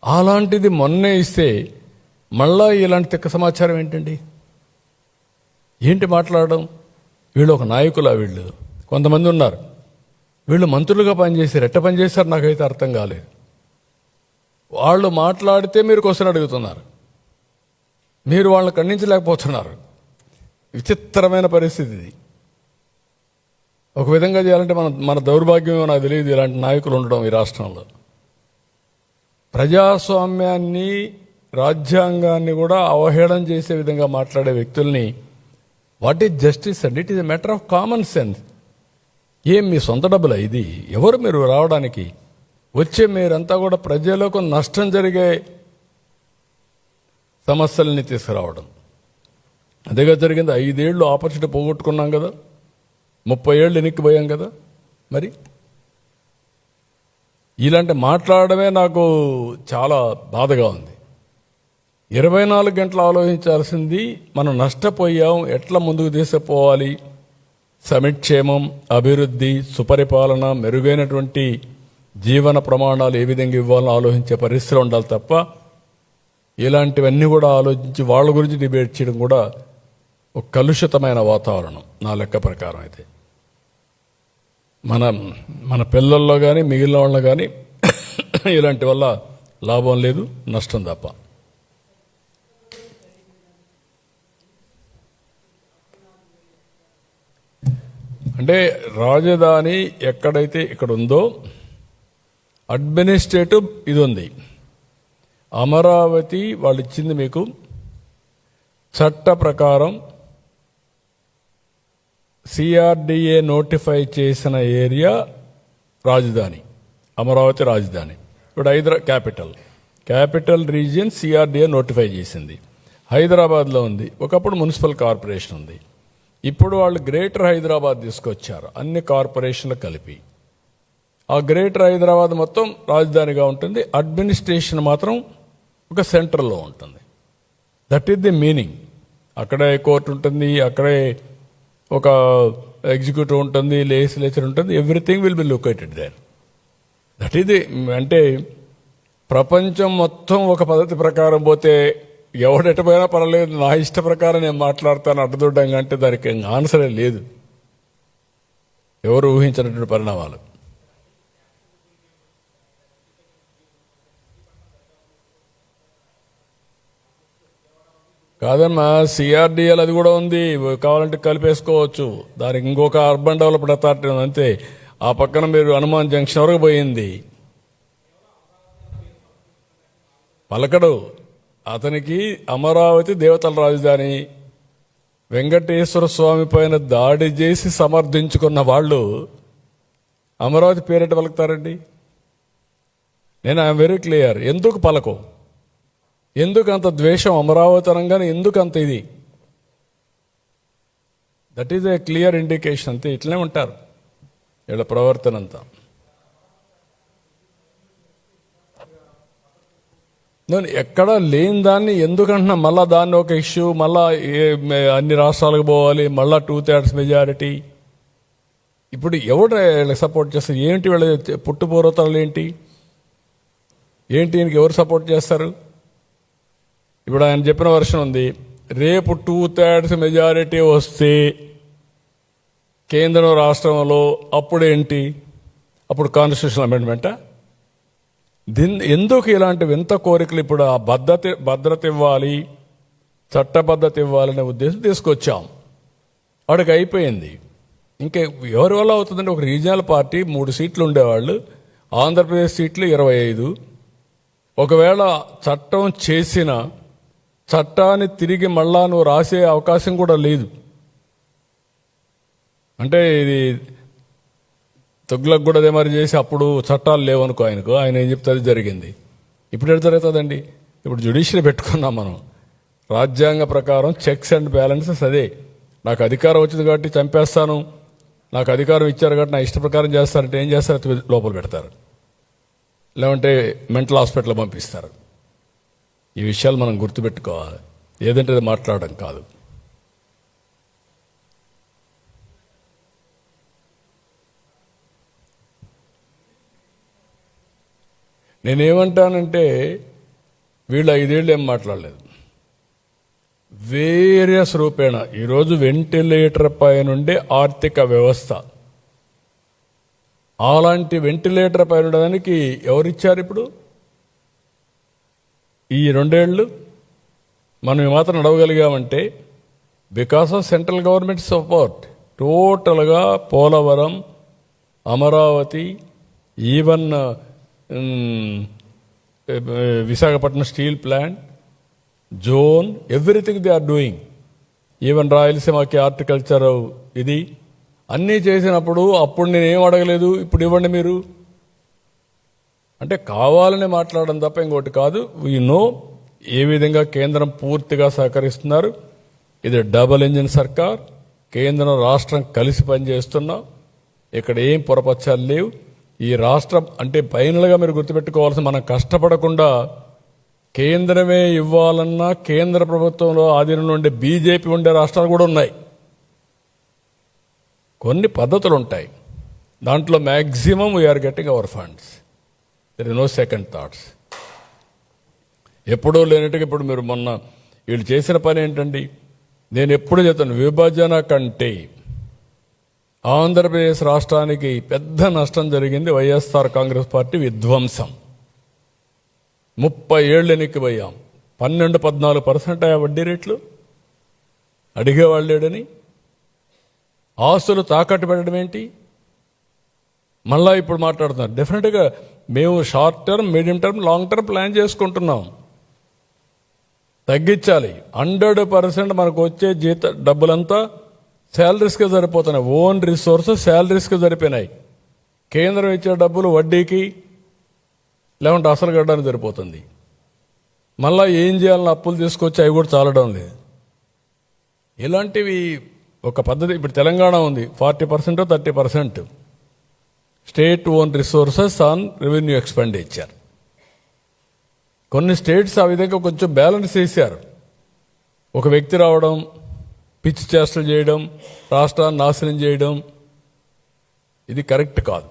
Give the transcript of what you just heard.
అలాంటిది మొన్నే ఇస్తే మళ్ళా ఇలాంటి తిక్క సమాచారం ఏంటండి? ఏంటి మాట్లాడడం? వీళ్ళు ఒక నాయకులా? వీళ్ళు కొంతమంది ఉన్నారు, వీళ్ళు మంత్రులుగా పనిచేశారు. ఎట్ట పనిచేశారు నాకైతే అర్థం కాలేదు. వాళ్ళు మాట్లాడితే మీరు క్వశ్చన్ అడుగుతున్నారు, మీరు వాళ్ళని ఖండించలేకపోతున్నారు. విచిత్రమైన పరిస్థితి ఇది. ఒక విధంగా చేయాలంటే మన దౌర్భాగ్యమేమో నాకు తెలియదు ఇలాంటి నాయకులు ఉండడం ఈ రాష్ట్రంలో. ప్రజాస్వామ్యాన్ని, రాజ్యాంగాన్ని కూడా అవహేళన చేసే విధంగా మాట్లాడే వ్యక్తుల్ని what is justice and it is a matter of common sense. ఏం మీ సొంత డబ్బులా ఇది? ఎవరు మీరు రావడానికి? వచ్చే మీరంతా కూడా ప్రజలకు నష్టం జరిగే సమస్యల్ని తీసుకురావడం. అదేగా జరిగింది. 5 ఏళ్ళు ఆపర్చునిటీ పోగొట్టుకున్నాం కదా, 30 ఏళ్ళు వెనక్కిపోయాం కదా. మరి ఇలాంటి మాట్లాడమే నాకు చాలా బాధగా ఉంది. 24 గంటలు ఆలోచించాల్సింది మనం నష్టపోయాం, ఎట్లా ముందుకు తీసుకుపోవాలి, సమిక్షేమం, అభివృద్ధి, సుపరిపాలన, మెరుగైనటువంటి జీవన ప్రమాణాలు ఏ విధంగా ఇవ్వాలని ఆలోచించే పరిస్థితులు ఉండాలి తప్ప ఇలాంటివన్నీ కూడా ఆలోచించి వాళ్ళ గురించి డిబేట్ చేయడం కూడా ఒక కలుషితమైన వాతావరణం నా లెక్క ప్రకారం. అయితే మన పిల్లల్లో కానీ మిగిలిన వాళ్ళలో కానీ ఇలాంటి వల్ల లాభం లేదు, నష్టం తప్ప. అంటే రాజధాని ఎక్కడైతే ఇక్కడ ఉందో అడ్మినిస్ట్రేటివ్ ఇది ఉంది. అమరావతి వాళ్ళు ఇచ్చింది మీకు చట్ట ప్రకారం సిఆర్డిఏ నోటిఫై చేసిన ఏరియా రాజధాని, అమరావతి రాజధాని. ఇప్పుడు క్యాపిటల్ రీజియన్ సిఆర్డిఏ నోటిఫై చేసింది. హైదరాబాద్లో ఉంది. ఒకప్పుడు మున్సిపల్ కార్పొరేషన్ ఉంది. ఇప్పుడు వాళ్ళు గ్రేటర్ హైదరాబాద్ తీసుకొచ్చారు, అన్ని కార్పొరేషన్లు కలిపి. ఆ గ్రేటర్ హైదరాబాద్ మొత్తం రాజధానిగా ఉంటుంది, అడ్మినిస్ట్రేషన్ మాత్రం ఒక సెంటర్లో ఉంటుంది. That is the meaning. అక్కడే కోర్టు ఉంటుంది, అక్కడే ఒక ఎగ్జిక్యూటివ్ ఉంటుంది, లెజిస్లేచర్ ఉంటుంది, everything will be located there. That is the. అంటే ప్రపంచం మొత్తం ఒక పద్ధతి ప్రకారం పోతే ఎవడెటపోయినా పర్వాలేదు, నా ఇష్ట ప్రకారం నేను మాట్లాడతాను అడ్డదొడ్డంగా అంటే దానికి ఆన్సరే లేదు. ఎవరు ఊహించినటువంటి పరిణామాలు. కాదమ్మా, సిఆర్డిఎల్ అది కూడా ఉంది, కావాలంటే కలిపేసుకోవచ్చు. దానికి ఇంకొక అర్బన్ డెవలప్మెంట్ అథారిటీ ఉంది అంతే. ఆ పక్కన మీరు హనుమాన్ జంక్షన్ వరకు పోయింది. పలకడు అతనికి. అమరావతి దేవతల రాజధాని. వెంకటేశ్వర స్వామి పైన దాడి చేసి సమర్థించుకున్న వాళ్ళు అమరావతి పేరెట పలుకుతారండి? నేను ఐఎమ్ వెరీ క్లియర్. ఎందుకు పలకం? ఎందుకు అంత ద్వేషం అమరావతి అనగానే? ఎందుకు అంత ఇది? That is a clear indication. అంతే, ఇట్లనే ఉంటారు వీళ్ళ ప్రవర్తన అంతా. నేను ఎక్కడా లేని దాన్ని ఎందుకంటున్నా? మళ్ళా దాన్ని ఒక ఇష్యూ, మళ్ళా అన్ని రాష్ట్రాలకు పోవాలి, మళ్ళా 2/3 మెజారిటీ. ఇప్పుడు ఎవరు వీళ్ళకి సపోర్ట్ చేస్తారు? ఏంటి వీళ్ళ పుట్టుపూర్వతలు ఏంటి? ఈయనకి ఎవరు సపోర్ట్ చేస్తారు? ఇప్పుడు ఆయన చెప్పిన వర్షన్ ఉంది, రేపు 2/3 మెజారిటీ వస్తే కేంద్రం రాష్ట్రంలో అప్పుడేంటి? అప్పుడు కాన్స్టిట్యూషన్ అమెండ్మెంటా? ఎందుకు ఇలాంటి వింత కోరికలు? ఇప్పుడు ఆ భద్రత ఇవ్వాలి, చట్టబద్ధత ఇవ్వాలనే ఉద్దేశం తీసుకొచ్చాం. వాడికి అయిపోయింది. ఇంకా ఎవరి వల్ల అవుతుందంటే, ఒక రీజనల్ పార్టీ 3 సీట్లు ఉండేవాళ్ళు, ఆంధ్రప్రదేశ్ సీట్లు 25. ఒకవేళ చట్టం చేసిన చట్టాన్ని తిరిగి మళ్ళా నువ్వు రాసే అవకాశం కూడా లేదు. అంటే ఇది తుగ్లక్ కూడా అదే మరి చేసి అప్పుడు చట్టాలు లేవనుకో ఆయన ఏం చెప్తే అది జరిగింది. ఇప్పుడు ఎటు జరుగుతుందండి? ఇప్పుడు జ్యుడిషియరీ పెట్టుకున్నాం మనం. రాజ్యాంగ ప్రకారం చెక్స్ అండ్ బ్యాలెన్సెస్ అదే. నాకు అధికారం వచ్చింది కాబట్టి చంపేస్తాను, నాకు అధికారం ఇచ్చారు కాబట్టి నా ఇష్ట ప్రకారం చేస్తారంటే ఏం చేస్తారు? లోపల పెడతారు, లేదంటే మెంటల్ హాస్పిటల్ పంపిస్తారు. ఈ విషయాలు మనం గుర్తుపెట్టుకోవాలి. ఏదంటే అది మాట్లాడడం కాదు. నేనేమంటానంటే వీళ్ళు 5 ఏళ్ళు ఏం మాట్లాడలేదు. వేరియస్ రూపేణ ఈరోజు వెంటిలేటర్ పై నుండి ఆర్థిక వ్యవస్థ, అలాంటి వెంటిలేటర్ పై ఉండడానికి ఎవరిచ్చారు? ఇప్పుడు ఈ 2 ఏళ్ళు మనం ఈ మాత్రం నడవగలిగామంటే because of central government support. టోటల్గా Polavaram, Amaravati, even Visakhapatnam steel plant, zone, everything they are doing. Even రాయలసీమకి హార్టికల్చర్ ఇది అన్నీ చేసినప్పుడు అప్పుడు నేనేం అడగలేదు, ఇప్పుడు ఇవ్వండి మీరు అంటే కావాలని మాట్లాడడం తప్ప ఇంకోటి కాదు. వీ నో ఏ విధంగా కేంద్రం పూర్తిగా సహకరిస్తున్నారు. ఇది డబుల్ ఇంజిన్ సర్కార్, కేంద్రం రాష్ట్రం కలిసి పనిచేస్తున్నాం. ఇక్కడ ఏం పొరపచ్చాలు లేవు. ఈ రాష్ట్రం అంటే ఫైనల్గా మీరు గుర్తుపెట్టుకోవాల్సిన, మనం కష్టపడకుండా కేంద్రమే ఇవ్వాలన్నా కేంద్ర ప్రభుత్వంలో ఆధీనంలో ఉండే బీజేపీ ఉండే రాష్ట్రాలు కూడా ఉన్నాయి. కొన్ని పద్ధతులు ఉంటాయి, దాంట్లో maximum we are getting our funds. There is no second thoughts. ఎప్పుడూ లేనట్టుగా ఇప్పుడు మీరు మొన్న వీళ్ళు చేసిన పని ఏంటండి? నేను ఎప్పుడు చెప్తాను, విభజన కంటే ఆంధ్రప్రదేశ్ రాష్ట్రానికి పెద్ద నష్టం జరిగింది వైఎస్ఆర్ కాంగ్రెస్ పార్టీ విధ్వంసం. 30 ఏళ్ళు ఎన్నికపోయాం. 12-14% వడ్డీ రేట్లు అడిగేవాళ్ళు లేడని, ఆస్తులు తాకట్టు పెట్టడం ఏంటి? మళ్ళా ఇప్పుడు మాట్లాడుతున్నారు. డెఫినెట్గా మేము short term, medium term, long term plan చేసుకుంటున్నాం. తగ్గించాలి. 100% మనకు వచ్చే డబ్బులంతా శాలరీస్కి సరిపోతున్నాయి. Own resources శాలరీస్కి సరిపోయినాయి. కేంద్రం ఇచ్చే డబ్బులు వడ్డీకి లేకుంటే అసలు కట్టడానికి సరిపోతుంది. మళ్ళా ఏం చేయాలని అప్పులు తీసుకొచ్చి అవి కూడా చాలడం లేదు. ఇలాంటివి ఒక పద్ధతి. ఇప్పుడు తెలంగాణ ఉంది, 40% 30% state own resources on revenue expenditure. కొన్ని స్టేట్స్ ఆ విధంగా కొంచెం బ్యాలెన్స్ చేశారు. ఒక వ్యక్తి రావడం, పిచ్చి చేష్టలు చేయడం, రాష్ట్రాన్ని నాశనం చేయడం, ఇది కరెక్ట్ కాదు.